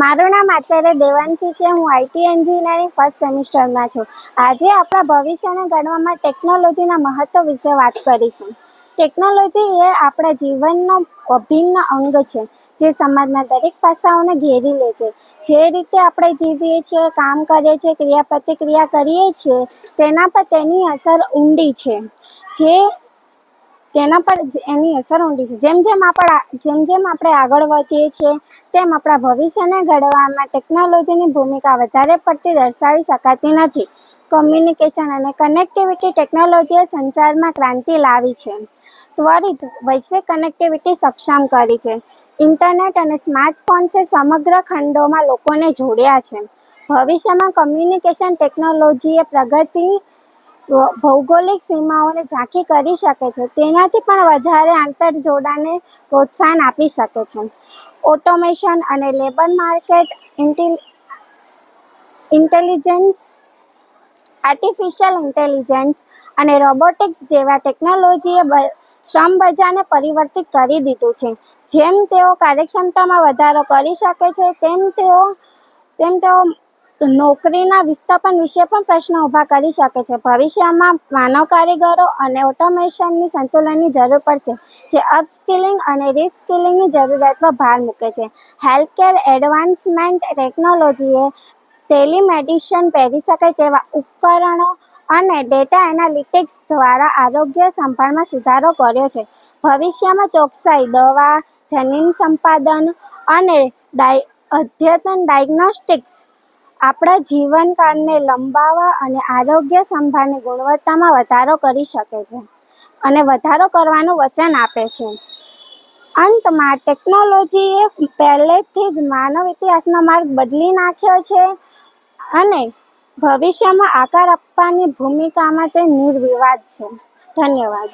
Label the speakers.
Speaker 1: મારું નામ આચાર્ય દેવાંશી છે. હું આઈટી એન્જિનિયરિંગ ફર્સ્ટ સેમિસ્ટરમાં છું. આજે આપણા ભવિષ્યને ઘડવામાં ટેકનોલોજીના મહત્વ વિશે વાત કરીશું. ટેકનોલોજી એ આપણા જીવનનો અભિન્ન અંગ છે, જે સમાજના દરેક પાસાઓને ઘેરી લે છે. જે રીતે આપણે જીવીએ છીએ, કામ કરીએ છીએ, ક્રિયાપ્રતિક્રિયા કરીએ છીએ, તેના પર તેની અસર ઊંડી છે. જેમ જેમ આપણે આગળ વધીએ છીએ, તેમ આપણા ભવિષ્યને ઘડવામાં ટેકનોલોજીની ભૂમિકા વધારે પડતી દર્શાવી શકાતી નથી. કમ્યુનિકેશન અને કનેક્ટિવિટી ટેકનોલોજીએ સંચારમાં ક્રાંતિ લાવી છે. ત્વરિત વૈશ્વિક કનેક્ટિવિટી સક્ષમ કરી છે. ઇન્ટરનેટ અને સ્માર્ટફોન્સે સમગ્ર ખંડોમાં લોકોને જોડ્યા છે. ભવિષ્યમાં કમ્યુનિકેશન ટેકનોલોજીએ પ્રગતિ ભૌગોલિક સીમાઓને ઝાંખી કરી શકે છે. તેનાથી પણ વધારે આંતરજોડાણને પ્રોત્સાહન આપી શકે છે. ઓટોમેશન અને labour market intelligence, artificial intelligence અને રોબોટિક્સ જેવા ટેકનોલોજીએ શ્રમ બજારને પરિવર્તિત કરી દીધું છે. જેમ તેઓ કાર્યક્ષમતામાં વધારો કરી શકે છે, તેમ તેઓ નોકરીના વિસ્થાપન વિશે પણ પ્રશ્નો ઊભા કરી શકે છે. ભવિષ્યમાં માનવ કારીગરો અને ઓટોમેશનની સંતુલનની જરૂર પડશે, જે અપસ્કિલિંગ અને રિસ્કિલિંગની જરૂરિયાત પર ભાર મૂકે છે. હેલ્થકેર એડવાન્સમેન્ટ ટેકનોલોજીએ ટેલિમેડિસિન, પહેરી શકાય તેવા ઉપકરણો અને ડેટા એનાલિટિક્સ દ્વારા આરોગ્ય સંભાળમાં સુધારો કર્યો છે. ભવિષ્યમાં ચોકસાઈ, દવા, જનીન સંપાદન અને અદ્યતન ડાયગ્નોસ્ટિક્સ આપણા જીવનકાળને લંબાવવા અને આરોગ્ય સંભાળની ગુણવત્તામાં વધારો કરી શકે છે અને વધારો કરવાનું વચન આપે છે. અંતમાં, ટેકનોલોજીએ પહેલેથી જ માનવ ઇતિહાસનો માર્ગ બદલી નાખ્યો છે અને ભવિષ્યમાં આકાર આપવાની ભૂમિકામાં તે નિર્વિવાદ છે. ધન્યવાદ.